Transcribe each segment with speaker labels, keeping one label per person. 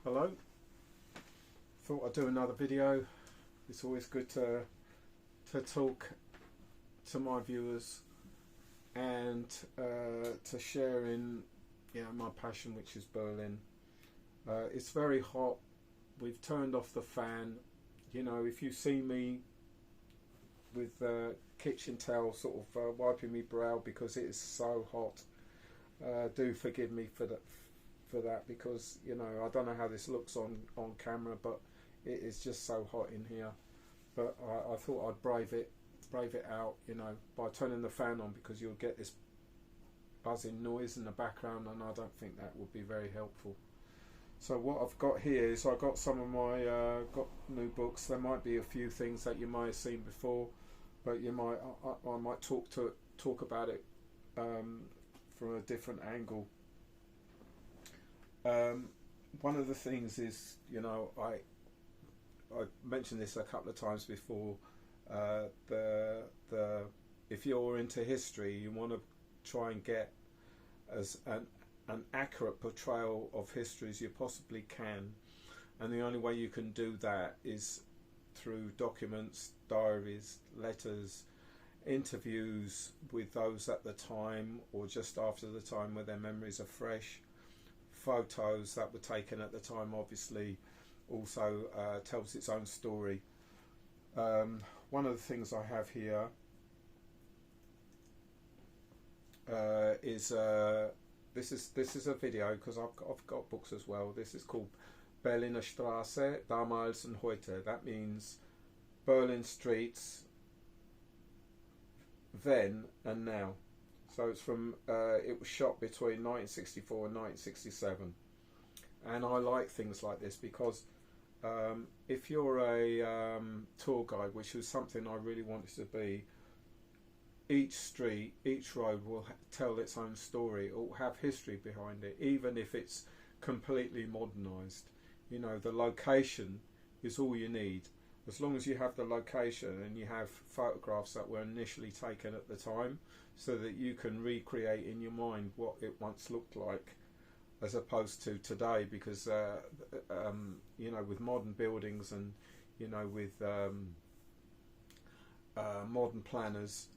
Speaker 1: Hello, thought I'd do another video. It's always good to talk to my viewers and to share in my passion, which is Berlin. It's very hot. We've turned off the fan. If you see me with kitchen towel sort of wiping me brow because it is so hot, do forgive me for that because I don't know how this looks on camera, but it is just so hot in here. But I thought I'd brave it out, by turning the fan on, because you'll get this buzzing noise in the background, and I don't think that would be very helpful. So what I've got here is I've got some of my got new books. There might be a few things that you might have seen before, but I might talk about it from a different angle. One of the things is, I mentioned this a couple of times before. If you're into history, you want to try and get as an accurate portrayal of history as you possibly can, and the only way you can do that is through documents, diaries, letters, interviews with those at the time or just after the time where their memories are fresh, photos that were taken at the time obviously also tells its own story. One of the things I have here is this is a video, because I've got books as well. This is called Berliner Straße, damals und heute. That means Berlin streets then and now. So it's from it was shot between 1964 and 1967, and I like things like this because if you're a tour guide, which was something I really wanted to be, each street, each road will tell its own story. It will have history behind it, even if it's completely modernised. The location is all you need. As long as you have the location and you have photographs that were initially taken at the time, so that you can recreate in your mind what it once looked like, as opposed to today, because with modern buildings and with modern planners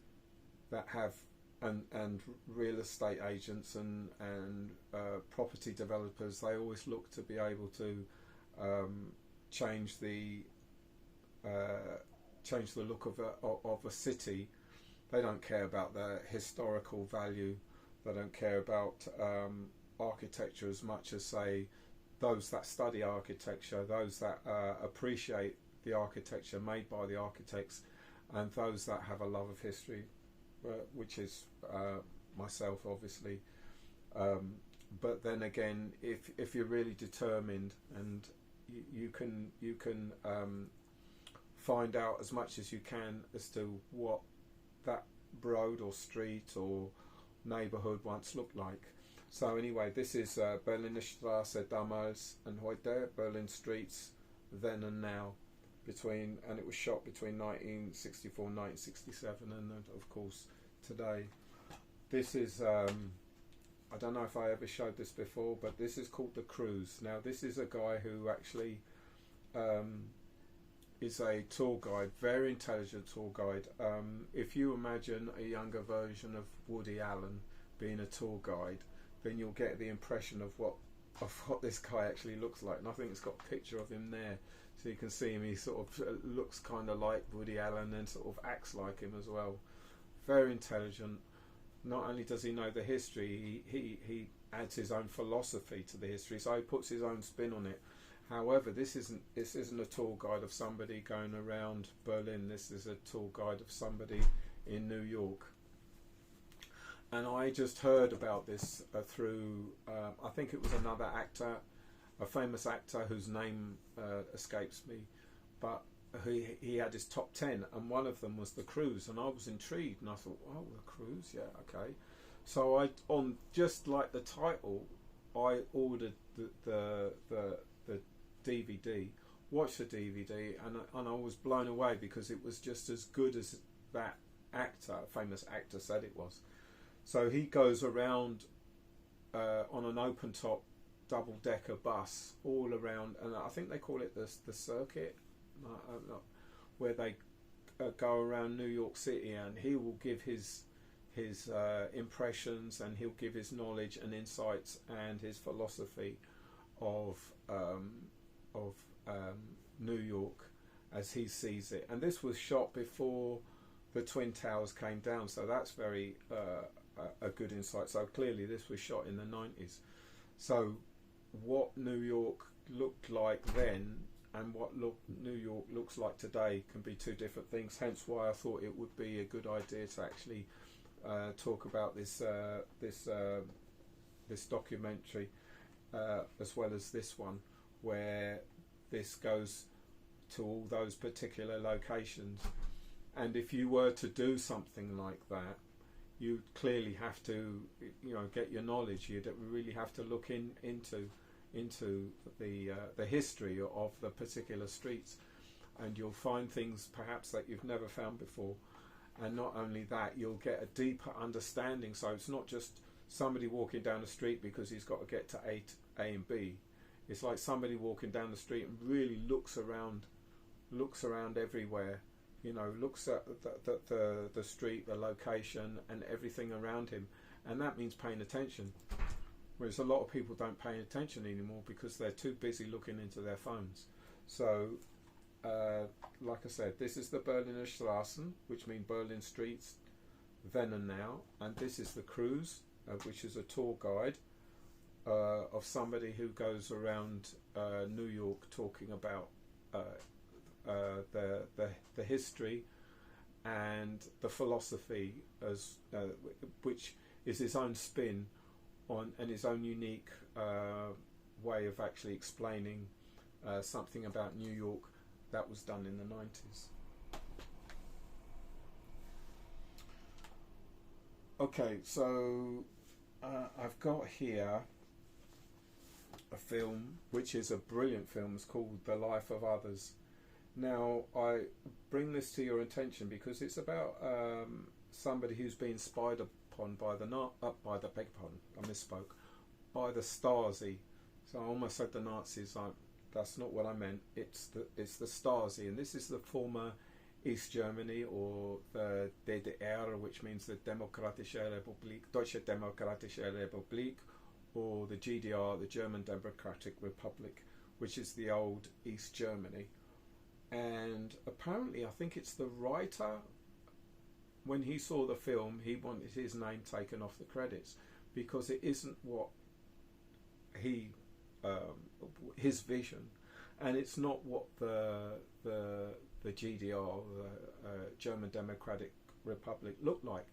Speaker 1: that have and real estate agents and property developers, they always look to be able to change the look of a city. They don't care about the historical value. They don't care about architecture as much as, say, those that study architecture, those that appreciate the architecture made by the architects, and those that have a love of history, which is myself, obviously. But then again, if you're really determined and you can find out as much as you can as to what that road or street or neighbourhood once looked like. So anyway, this is Berliner Straße damals und heute, Berlin streets then and now, and it was shot between 1964 and 1967, and of course today. This is I don't know if I ever showed this before, but this is called The Cruise. Now this is a guy who actually is a tour guide, very intelligent tour guide. If you imagine a younger version of Woody Allen being a tour guide, then you'll get the impression of what this guy actually looks like. And I think it's got a picture of him there, so you can see him. He sort of looks kind of like Woody Allen and sort of acts like him as well. Very intelligent. Not only does he know the history, he adds his own philosophy to the history, so he puts his own spin on it. However, this isn't a tour guide of somebody going around Berlin. This is a tour guide of somebody in New York. And I just heard about this through, I think it was another actor, a famous actor whose name escapes me, but he had his top 10, and one of them was The Cruise, and I was intrigued, and I thought, oh, The Cruise, yeah, okay. So on just like the title, I ordered the DVD, watched the DVD, and I was blown away because it was just as good as that actor, famous actor, said it was. So he goes around on an open top double-decker bus all around, and I think they call it the circuit, where they go around New York City, and he will give his impressions, and he'll give his knowledge and insights and his philosophy of New York as he sees it. And this was shot before the Twin Towers came down, so that's very a good insight. So clearly this was shot in the 90s. So what New York looked like then and what New York looks like today can be two different things, hence why I thought it would be a good idea to actually talk about this documentary as well as this one, where this goes to all those particular locations. And if you were to do something like that, you clearly have to, get your knowledge. You'd really have to look into the history of the particular streets, and you'll find things perhaps that you've never found before. And not only that, you'll get a deeper understanding. So it's not just somebody walking down the street because he's got to get to A and B. It's like somebody walking down the street and really looks around everywhere. Looks at the street, the location, and everything around him, and that means paying attention. Whereas a lot of people don't pay attention anymore because they're too busy looking into their phones. So, like I said, this is the Berliner Straßen, which means Berlin streets, then and now, and this is the Cruise, which is a tour guide of somebody who goes around New York talking about the history and the philosophy, as which is his own spin on and his own unique way of actually explaining something about New York that was done in the 90s. Okay, so I've got here a film which is a brilliant film. It's called The Life of Others. Now, I bring this to your attention because it's about somebody who's been spied upon by the Stasi. So I almost said the Nazis. That's not what I meant. It's the Stasi, and this is the former East Germany, or the DDR, which means the Demokratische Republik, Deutsche Demokratische Republik, or the GDR, the German Democratic Republic, which is the old East Germany. And apparently, I think it's the writer, when he saw the film, he wanted his name taken off the credits because it isn't what his vision, and it's not what the GDR, the German Democratic Republic, looked like.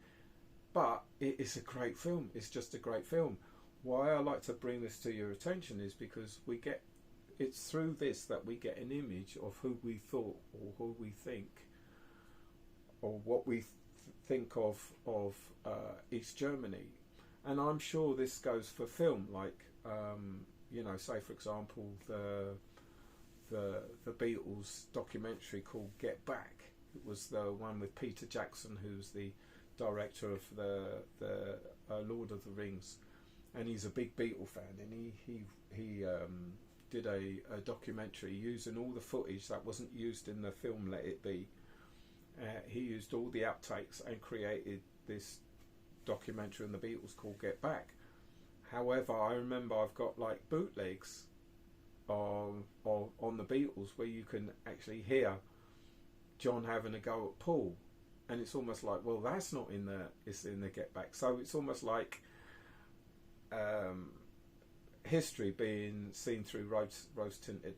Speaker 1: But it is a great film. It's just a great film. Why I like to bring this to your attention is because it's through this that we get an image of who we thought, or who we think, or what we think of East Germany. And I'm sure this goes for film, like say for example the Beatles documentary called Get Back. It was the one with Peter Jackson, who's the director of the Lord of the Rings, and he's a big Beatle fan, and he did a documentary using all the footage that wasn't used in the film Let It Be. He used all the outtakes and created this documentary on the Beatles called Get Back. However, I remember I've got like bootlegs on the Beatles where you can actually hear John having a go at Paul, and it's almost like, well, that's not in the Get Back. So it's almost like history being seen through rose tinted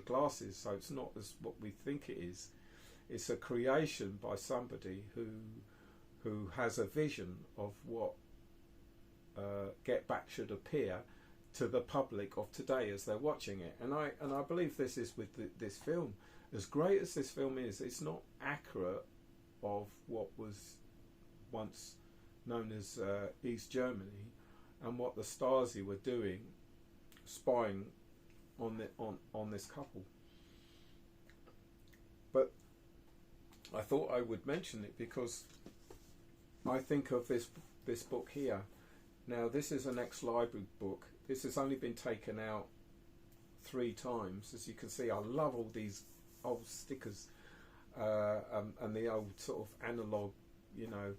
Speaker 1: glasses. So it's not as what we think it is. It's a creation by somebody who has a vision of what Get Back should appear to the public of today as they're watching it. And I believe this is with this film. As great as this film is, it's not accurate of what was once known as East Germany and what the Stasi were doing, spying on this couple. But I thought I would mention it because I think of this book here Now this is an ex-library book. This has only been taken out 3 times. As you can see, I love all these old stickers and the old sort of analog, you know,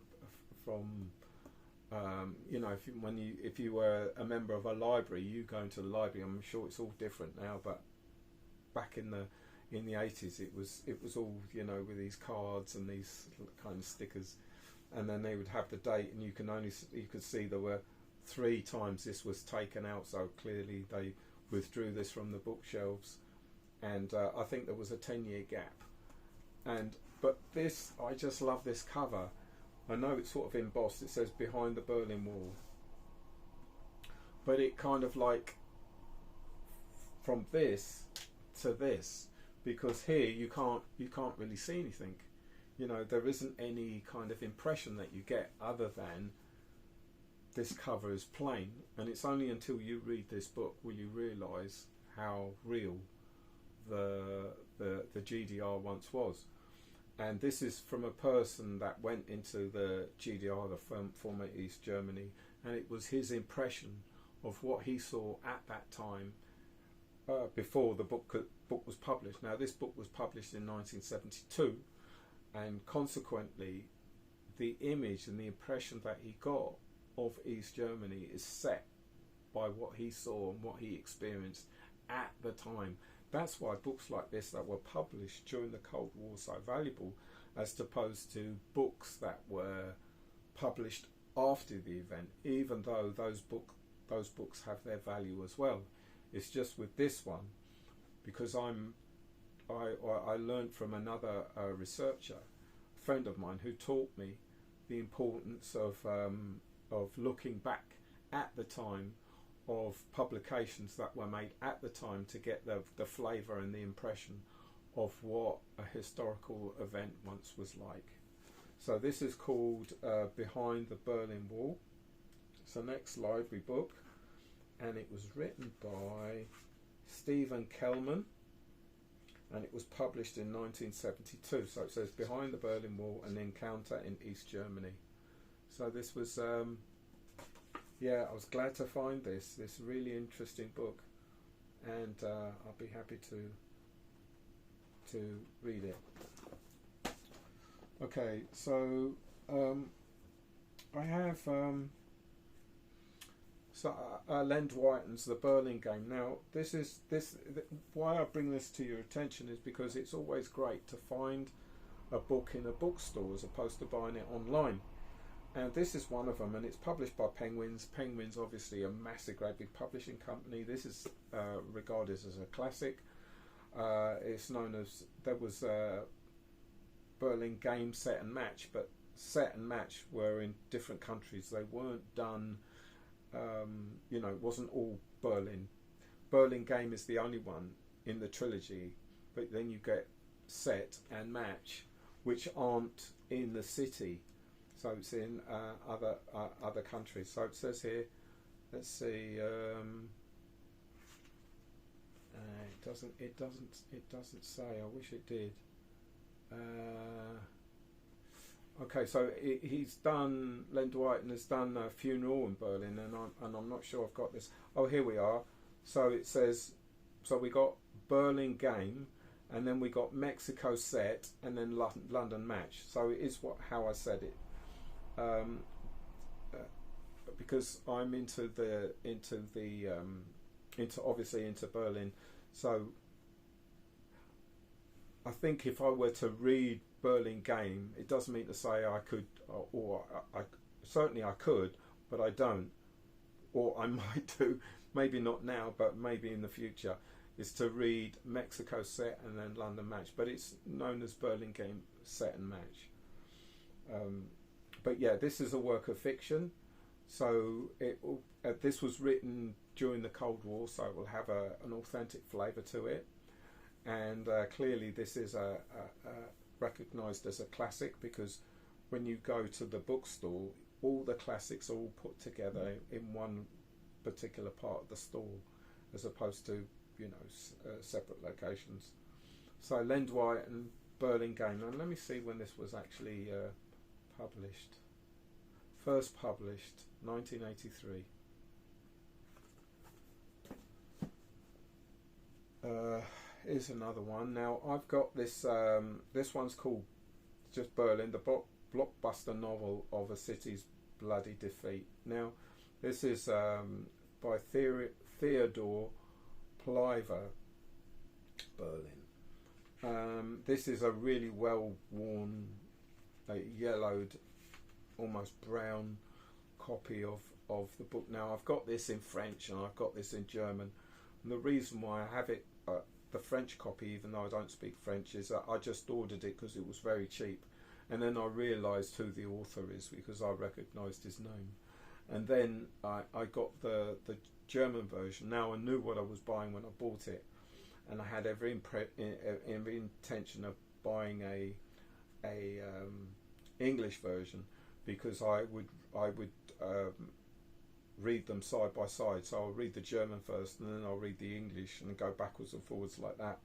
Speaker 1: from you know, if you were a member of a library, you go into the library. I'm sure it's all different now, but back in the 80s, it was all, you know, with these cards and these kind of stickers, and then they would have the date, and you could see there were 3 times this was taken out. So clearly they withdrew this from the bookshelves, and I think there was a 10-year gap. But this, I just love this cover. I know it's sort of embossed. It says "Behind the Berlin Wall," but it kind of like from this to this, because here you can't really see anything. You know, there isn't any kind of impression that you get other than this cover is plain, and it's only until you read this book will you realise how real the GDR once was. And this is from a person that went into the GDR, the former East Germany, and it was his impression of what he saw at that time before the book was published. Now this book was published in 1972, and consequently the image and the impression that he got of East Germany is set by what he saw and what he experienced at the time. That's why books like this that were published during the Cold War are so valuable, as opposed to books that were published after the event, even though those books have their value as well. It's just with this one, because I learned from another researcher, a friend of mine, who taught me the importance of looking back at the time of publications that were made at the time to get the flavour and the impression of what a historical event once was like. So this is called Behind the Berlin Wall. It's an ex-library book, and it was written by Stephen Kellman, and it was published in 1972. So it says Behind the Berlin Wall, an encounter in East Germany. So this was yeah, I was glad to find this really interesting book, and I'll be happy to read it. Okay, so I have Lend Whiten's The Berlin Game. Now why I bring this to your attention is because it's always great to find a book in a bookstore as opposed to buying it online. And this is one of them, and it's published by Penguins. Penguins, obviously a massive, great big publishing company. This is regarded as a classic. It's known as, there was Berlin Game, Set and Match, but Set and Match were in different countries. They weren't done, you know, it wasn't all Berlin. Berlin Game is the only one in the trilogy, but then you get Set and Match, which aren't in the city. So it's in other countries. So it says here, let's see. It doesn't say. I wish it did. Okay, so he's done. Lend Whiten has done a Funeral in Berlin, and I'm not sure I've got this. Oh, here we are. So it says. So we got Berlin Game, and then we got Mexico Set, and then London Match. So it is how I said it. Because I'm into obviously into Berlin, so I think if I were to read Berlin Game, it doesn't mean to say I could, or I certainly I could, but I don't, or I might do, maybe not now, but maybe in the future, is to read Mexico Set and then London Match, but it's known as Berlin Game, Set and Match. But yeah, this is a work of fiction, so this was written during the Cold War, so it will have an authentic flavour to it, and clearly this is recognised as a classic, because when you go to the bookstore, all the classics are all put together in one particular part of the store, as opposed to, you know, separate locations. So Lend Whiten, Berlin Game, and let me see when this was actually published. first published 1983. Here's another one. Now I've got this. This one's called just Berlin, the blockbuster novel of a city's bloody defeat. Now, this is by Theodore Pliver, Berlin. This is a really well-worn, yellowed, almost brown copy of the book. Now, I've got this in French and I've got this in German. And the reason why I have it, the French copy, even though I don't speak French, is that I just ordered it because it was very cheap. And then I realised who the author is because I recognised his name. And then I got the German version. Now I knew what I was buying when I bought it, and I had every intention of buying a English version because I would read them side by side. So I'll read the German first, and then I'll read the English, and go backwards and forwards like that,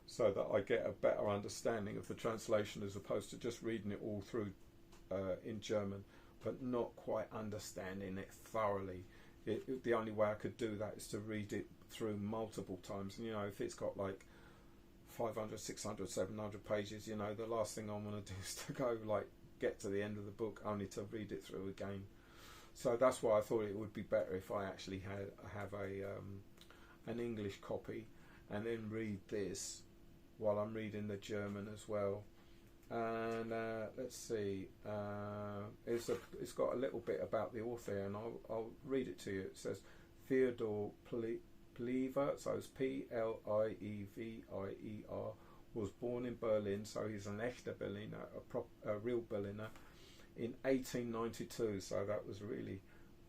Speaker 1: so that I get a better understanding of the translation as opposed to just reading it all through in German, but not quite understanding it thoroughly. The only way I could do that is to read it through multiple times. And, you know, if it's got like 500, 600, 700 pages, you know, the last thing I want to do is to go like get to the end of the book only to read it through again. So that's why I thought it would be better if I actually have an English copy and then read this while I'm reading the German as well. And let's see, it's got a little bit about the author, and I'll read it to you. It says Theodore Pliver, so it's Plieiver, was born in Berlin, so he's an echter Berliner, a real Berliner, in 1892. So that was really,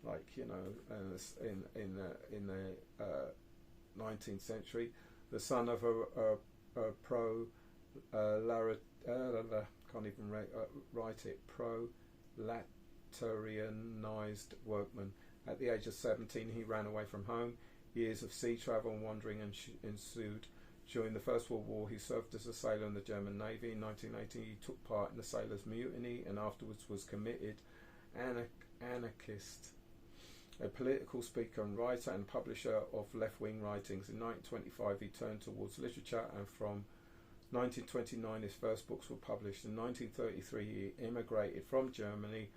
Speaker 1: like, you know, in the 19th century. The son of a can't even write it, proletarianized workman. At the age of 17, he ran away from home. Years of sea travel and wandering ensued. During the First World War, he served as a sailor in the German Navy. In 1918, he took part in the sailors' mutiny and afterwards was committed anarchist, a political speaker and writer and publisher of left-wing writings. In 1925, he turned towards literature, and from 1929 his first books were published. In 1933 he immigrated from Germany.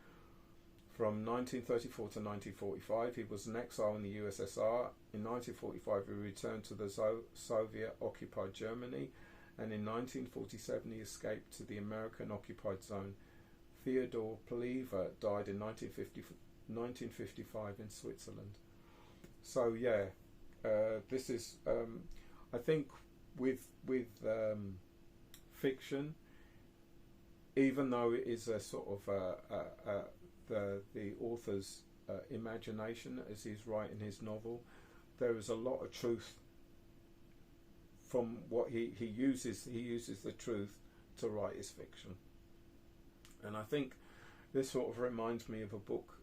Speaker 1: From 1934 to 1945 he was an exile in the USSR. In 1945 he returned to the Soviet-occupied Germany, and in 1947 he escaped to the American-occupied zone. Theodore Pliver died in 1955 in Switzerland. So yeah, this is I think with fiction, even though it is a sort of the author's imagination as he's writing his novel, there is a lot of truth from what he uses. He uses the truth to write his fiction, and I think this sort of reminds me of a book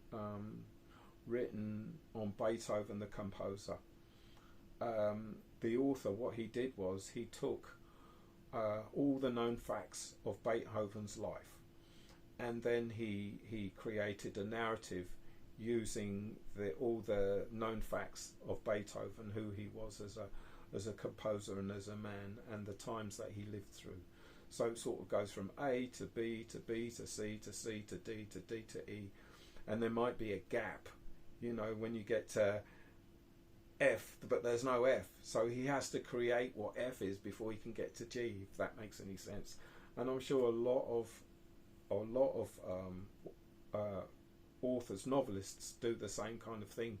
Speaker 1: written on Beethoven, the composer. The author, what he did was he took all the known facts of Beethoven's life, and then he created a narrative using all the known facts of Beethoven, who he was as a composer and as a man, and the times that he lived through. So it sort of goes from A to B to B to C to C to D to D to E, and there might be a gap, you know, when you get to F, but there's no F, so he has to create what F is before he can get to G, if that makes any sense. And I'm sure a lot of authors, novelists, do the same kind of thing.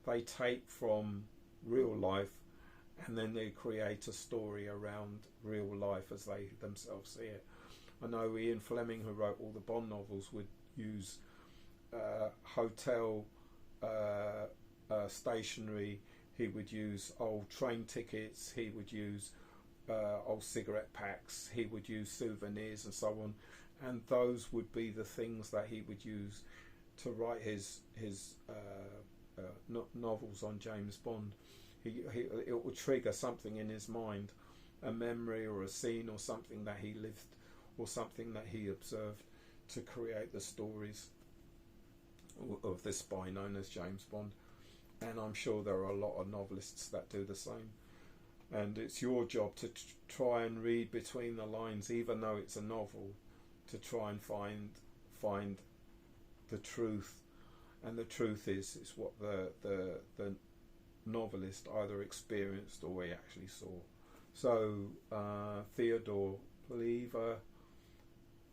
Speaker 1: They take from real life and then they create a story around real life as they themselves see it. I know Ian Fleming, who wrote all the Bond novels, would use hotel stationery. He would use old train tickets, he would use old cigarette packs, he would use souvenirs and so on, and those would be the things that he would use to write his novels on James Bond. It would trigger something in his mind, a memory or a scene or something that he lived or something that he observed, to create the stories. of this spy known as James Bond. And I'm sure there are a lot of novelists that do the same. And it's your job to try and read between the lines, even though it's a novel, to try and find the truth. And the truth is what the novelist either experienced or he actually saw. So Theodore Pleva,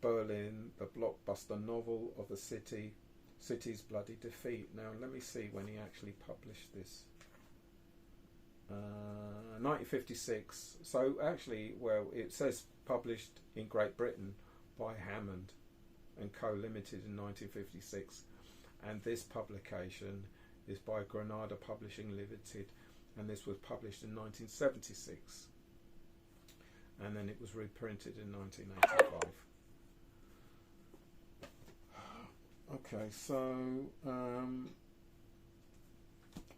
Speaker 1: Berlin, the blockbuster novel of the city's bloody defeat. Now let me see when he actually published this. 1956. So actually, well, it says published in Great Britain by Hammond and Co. Limited in 1956, and this publication is by Granada Publishing Limited, and this was published in 1976, and then it was reprinted in 1985. Okay, so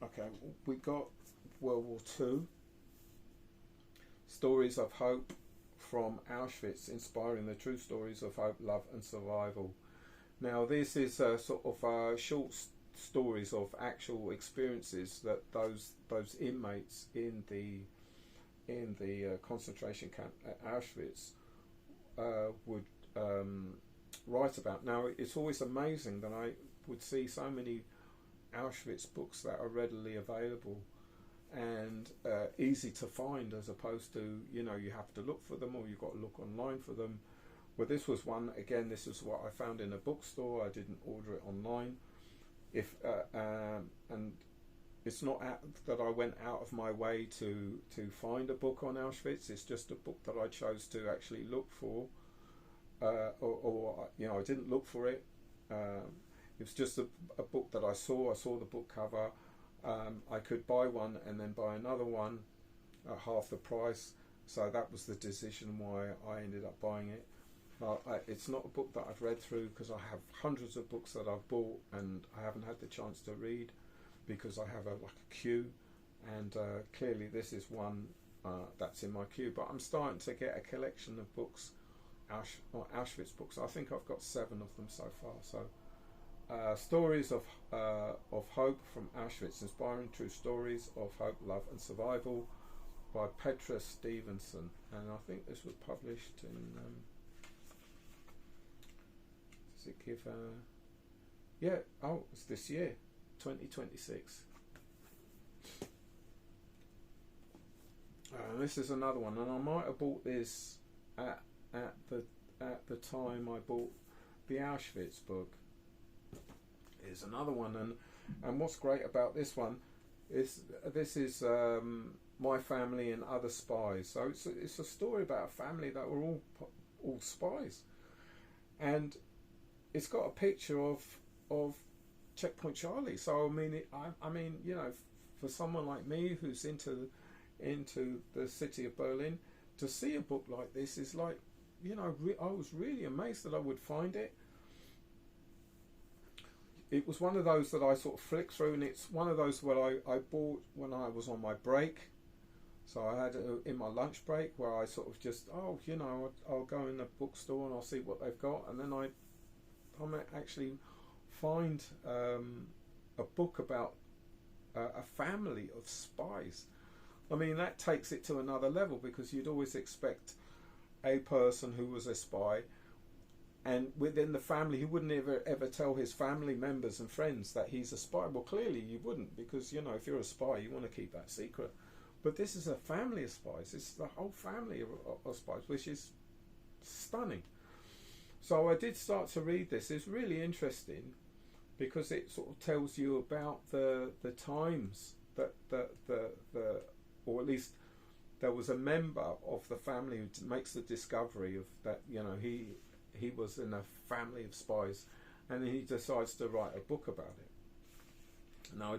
Speaker 1: okay, we got World War II, stories of hope from Auschwitz, inspiring the true stories of hope, love and survival. Now this is sort of short stories of actual experiences that those inmates in the concentration camp at Auschwitz would write about. Now it's always amazing that I would see so many Auschwitz books that are readily available and easy to find, as opposed to, you know, you have to look for them or you've got to look online for them. Well, this was one, again, this is what I found in a bookstore. I didn't order it online. And it's not that I went out of my way to find a book on Auschwitz. It's just a book that I chose to actually look for, or you know, I didn't look for it. It was just a book that I saw. I saw the book cover. I could buy one and then buy another one at half the price. So that was the decision why I ended up buying it. It's not a book that I've read through, because I have hundreds of books that I've bought and I haven't had the chance to read because I have like a queue, and clearly this is one that's in my queue. But I'm starting to get a collection of books, Auschwitz books. I think I've got 7 of them so far. So stories of hope from Auschwitz, inspiring true stories of hope, love and survival, by Petra Stevenson, and I think this was published in does it give yeah, oh, it's this year, 2026. This is another one, and I might have bought this at the time I bought the Auschwitz book. Is another one, and what's great about this one is this is My Family and Other Spies. So it's a story about a family that were all spies, and it's got a picture of Checkpoint Charlie. So I mean, you know, for someone like me who's into the city of Berlin, to see a book like this is like, you know, I was really amazed that I would find it. It was one of those that I sort of flicked through, and it's one of those where I bought when I was on my break. So I had it in my lunch break where I sort of just, you know, I'll go in the bookstore and I'll see what they've got, and then I might actually find a book about a family of spies. I mean, that takes it to another level, because you'd always expect a person who was a spy, and within the family, he wouldn't ever tell his family members and friends that he's a spy. Well, clearly you wouldn't, because, you know, if you're a spy, you want to keep that secret. But this is a family of spies. It's the whole family of spies, which is stunning. So I did start to read this. It's really interesting, because it sort of tells you about the times that or at least there was a member of the family who makes the discovery of that, you know, he was in a family of spies, and he decides to write a book about it. Now I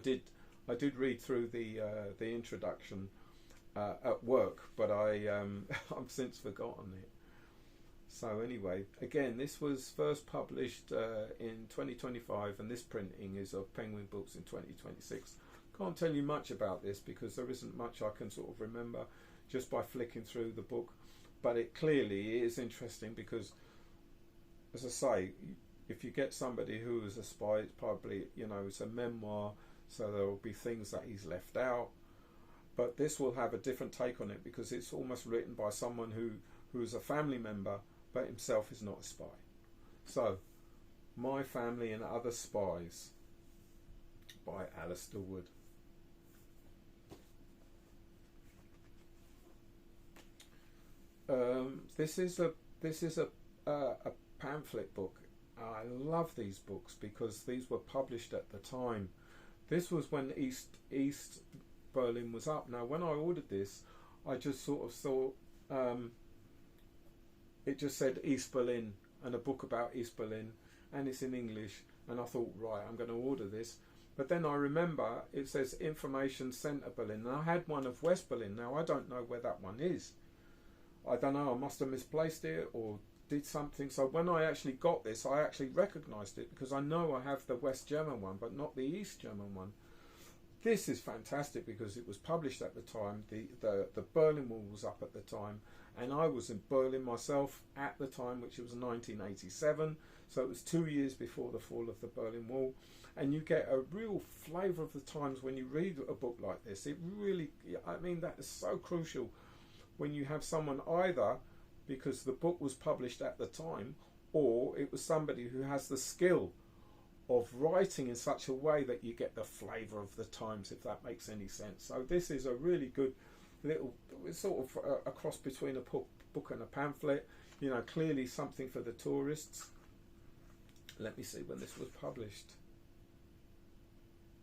Speaker 1: did read through the introduction at work, but I've since forgotten it. So anyway, again, this was first published in 2025, and this printing is of Penguin Books in 2026. Can't tell you much about this because there isn't much I can sort of remember just by flicking through the book, but it clearly is interesting because, as I say, if you get somebody who is a spy, it's probably, you know, it's a memoir, so there will be things that he's left out. But this will have a different take on it because it's almost written by someone who is a family member but himself is not a spy. So, My Family and Other Spies by Alistair Wood. This is a pamphlet book. I love these books because these were published at the time. This was when East Berlin was up. Now, when I ordered this, I just sort of thought it just said East Berlin and a book about East Berlin, and it's in English. And I thought, right, I'm going to order this. But then I remember it says Information Centre Berlin, and I had one of West Berlin. Now I don't know where that one is. I don't know. I must have misplaced it or did something. So when I actually got this, I actually recognised it because I know I have the West German one, but not the East German one. This is fantastic because it was published at the time. The Berlin Wall was up at the time, and I was in Berlin myself at the time, which was 1987. So it was 2 years before the fall of the Berlin Wall, and you get a real flavour of the times when you read a book like this. It really, I mean, that is so crucial when you have someone either because the book was published at the time, or it was somebody who has the skill of writing in such a way that you get the flavour of the times, if that makes any sense. So this is a really good little, it's sort of a cross between a book and a pamphlet, you know, clearly something for the tourists. Let me see when this was published.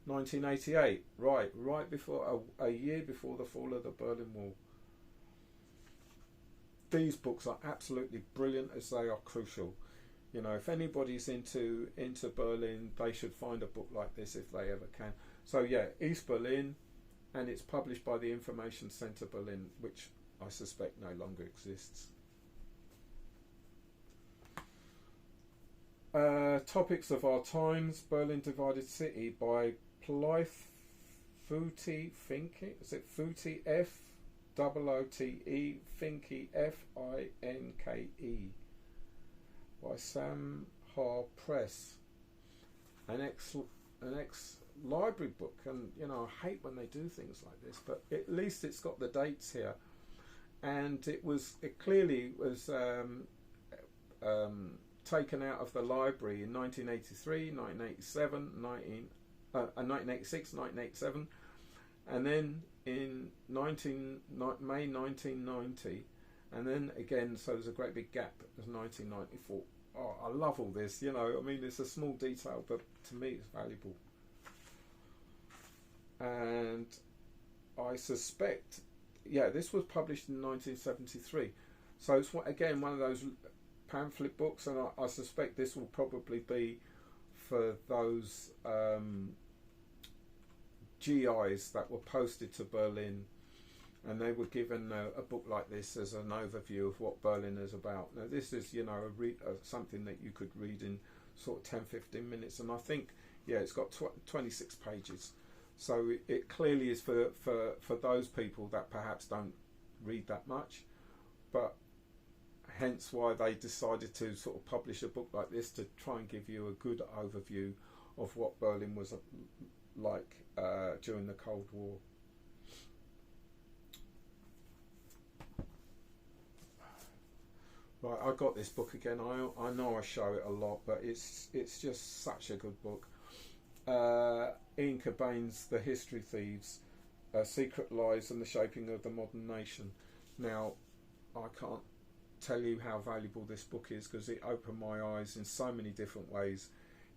Speaker 1: 1988, right before, a year before the fall of the Berlin Wall. These books are absolutely brilliant as they are crucial. You know, if anybody's into Berlin, they should find a book like this if they ever can. So yeah, East Berlin, and it's published by the Information Centre Berlin, which I suspect no longer exists. Topics of Our Times, Berlin Divided City by Blythe Foote Finke. Is it Foote, F-O-O-T-E, Finke, F-I-N-K-E, by Sam Haar Press. An ex-library book, and you know, I hate when they do things like this, but at least it's got the dates here, and it clearly was taken out of the library in 1983, 1987, 1986, 1987, and then in May 1990, and then again, so there's a great big gap of 1994. Oh, I love all this, you know, I mean, it's a small detail, but to me it's valuable. And I suspect, yeah, this was published in 1973. So it's, again, one of those pamphlet books, and I suspect this will probably be for those GIs that were posted to Berlin, and they were given a book like this as an overview of what Berlin is about. Now this is, you know, something that you could read in sort of 10-15 minutes, and I think, yeah, it's got 26 pages. So it clearly is for those people that perhaps don't read that much, but hence why they decided to sort of publish a book like this to try and give you a good overview of what Berlin was like during the Cold War. Right, I got this book again. I know I show it a lot, but it's just such a good book. Ian Cobain's The History Thieves, Secret Lies and the Shaping of the Modern Nation. Now, I can't tell you how valuable this book is because it opened my eyes in so many different ways.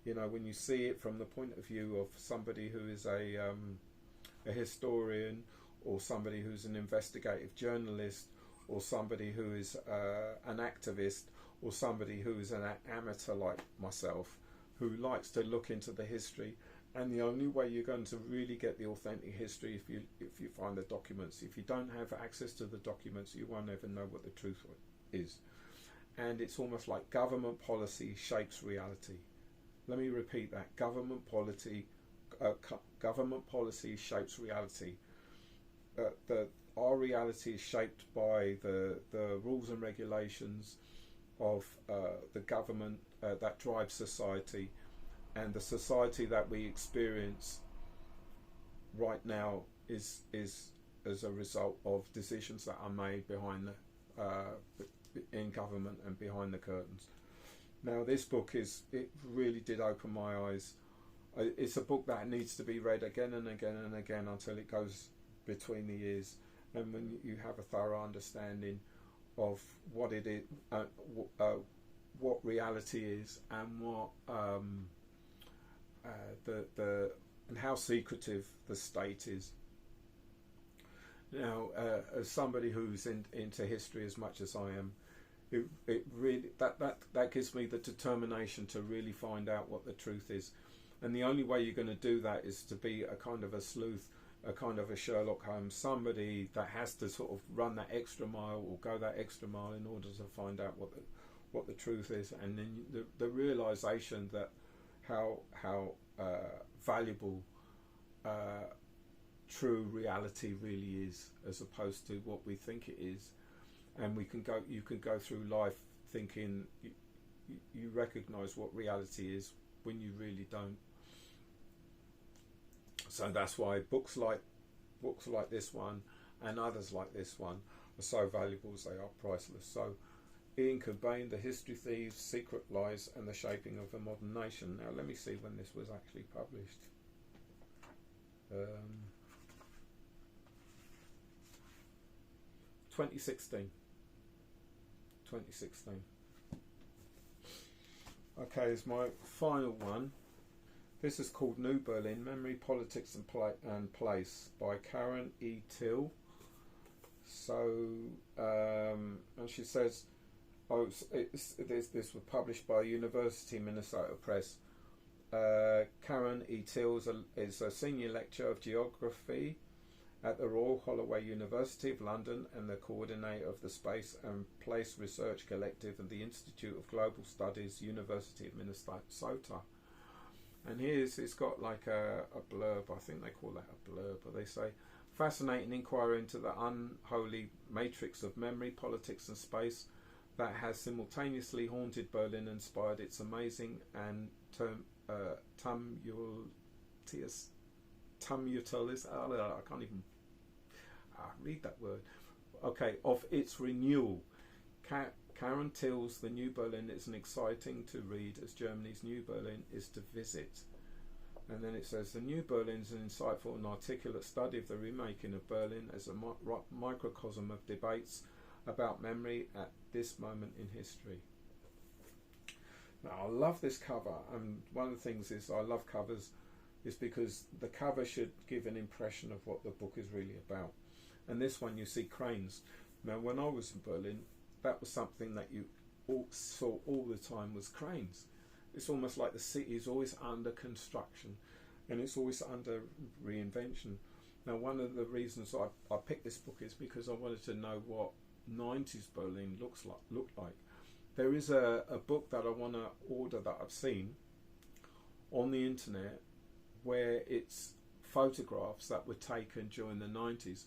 Speaker 1: You know, when you see it from the point of view of somebody who is a historian, or somebody who's an investigative journalist, or somebody who is an activist, or somebody who is an amateur like myself, who likes to look into the history. And the only way you're going to really get the authentic history if you find the documents. If you don't have access to the documents, you won't ever know what the truth is. And it's almost like government policy shapes reality. Let me repeat that: government policy shapes reality. Our reality is shaped by the rules and regulations of the government that drives society, and the society that we experience right now is as a result of decisions that are made behind in government and behind the curtains. Now, this book it really did open my eyes. It's a book that needs to be read again and again and again until it goes between the ears, and when you have a thorough understanding of what it is, what reality is, and what and how secretive the state is. Now, as somebody who's into history as much as I am, it really that gives me the determination to really find out what the truth is, and the only way you're going to do that is to be a kind of a sleuth, a kind of a Sherlock Holmes, somebody that has to sort of run that extra mile or go that extra mile in order to find out what the truth is, and then the realization that how valuable true reality really is, as opposed to what we think it is. And you can go through life thinking you recognize what reality is when you really don't. So that's why books like this one and others like this one are so valuable, as they are priceless. So Ian Cobain, The History Thieves, Secret Lies and the Shaping of a Modern Nation. Now let me see when this was actually published. 2016. Okay, it's my final one. This is called New Berlin: Memory, Politics and Place by Karen E. Till. So, and she says, this was published by University Minnesota Press. Karen E. Till is a senior lecturer of geography at the Royal Holloway University of London and the coordinator of the Space and Place Research Collective and the Institute of Global Studies, University of Minnesota. And it's got like a blurb, I think they call that a blurb, but they say, fascinating inquiry into the unholy matrix of memory, politics and space that has simultaneously haunted Berlin and inspired its amazing and tumultuous, I can't even read that word. Okay, of its renewal. Karen Till's The New Berlin is an exciting to read as Germany's New Berlin is to visit. And then it says, The New Berlin is an insightful and articulate study of the remaking of Berlin as a microcosm of debates about memory at this moment in history. Now, I love this cover, and one of the things is I love covers is because the cover should give an impression of what the book is really about. And this one, you see cranes. Now, when I was in Berlin, that was something that you saw all the time, was cranes. It's almost like the city is always under construction and it's always under reinvention. Now, one of the reasons I picked this book is because I wanted to know what 90s Berlin looked like. There is a book that I want to order that I've seen on the internet where it's photographs that were taken during the 90s,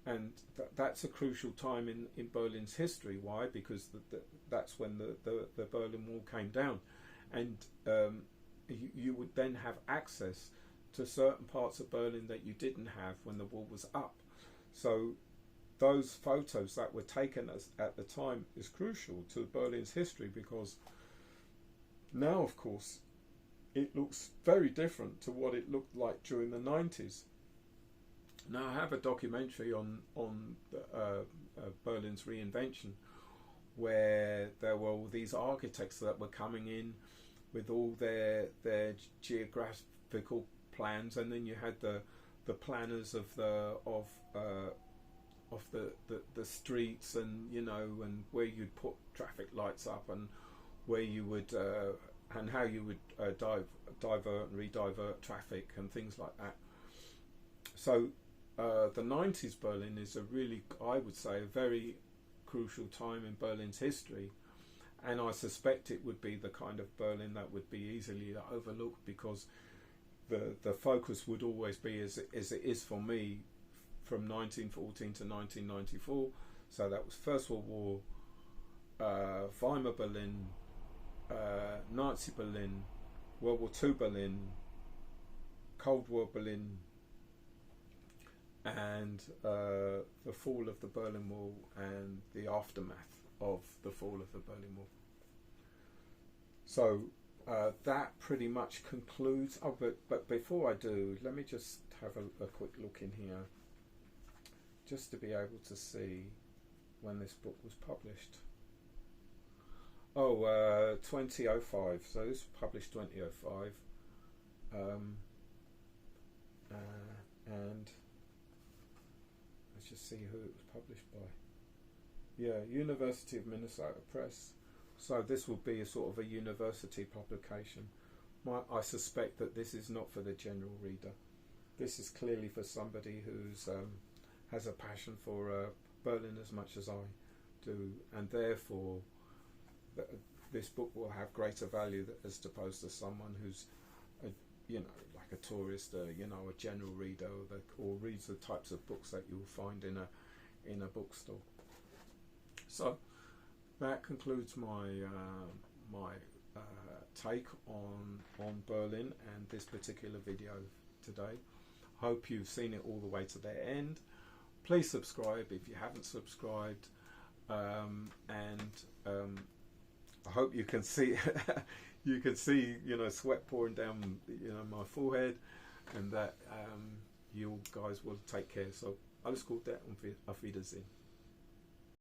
Speaker 1: and that's a crucial time in Berlin's history. Why? Because that's when the Berlin Wall came down, and you would then have access to certain parts of Berlin that you didn't have when the wall was up. So those photos that were taken at the time is crucial to Berlin's history, because now, of course, it looks very different to what it looked like during the 90s. Now, I have a documentary on Berlin's reinvention, where there were all these architects that were coming in with all their geographical plans, and then you had the planners of the streets, and and where you'd put traffic lights up, and where you would and how you would divert and redivert traffic and things like that. So the 90s Berlin is a really, I would say, a very crucial time in Berlin's history, and I suspect it would be the kind of Berlin that would be easily overlooked, because the focus would always be, as it is for me, from 1914 to 1994. So that was First World War, Weimar Berlin, Nazi Berlin, World War II Berlin, Cold War Berlin, and the fall of the Berlin Wall and the aftermath of the fall of the Berlin Wall. So that pretty much concludes. Oh, but before I do, let me just have a quick look in here, just to be able to see when this book was published. Oh, 2005. So this was published 2005. And let's just see who it was published by. Yeah, University of Minnesota Press. So this will be a sort of a university publication. I suspect that this is not for the general reader. This is clearly for somebody who's has a passion for Berlin as much as I do, and therefore this book will have greater value as opposed to someone who's like a tourist, a general reader, or reads the types of books that you'll find in a bookstore. So that concludes my take on Berlin and this particular video today. Hope you've seen it all the way to the end. Please subscribe if you haven't subscribed, and I hope you can see sweat pouring down my forehead, and that you guys will take care. So alles Gute und auf Wiedersehen.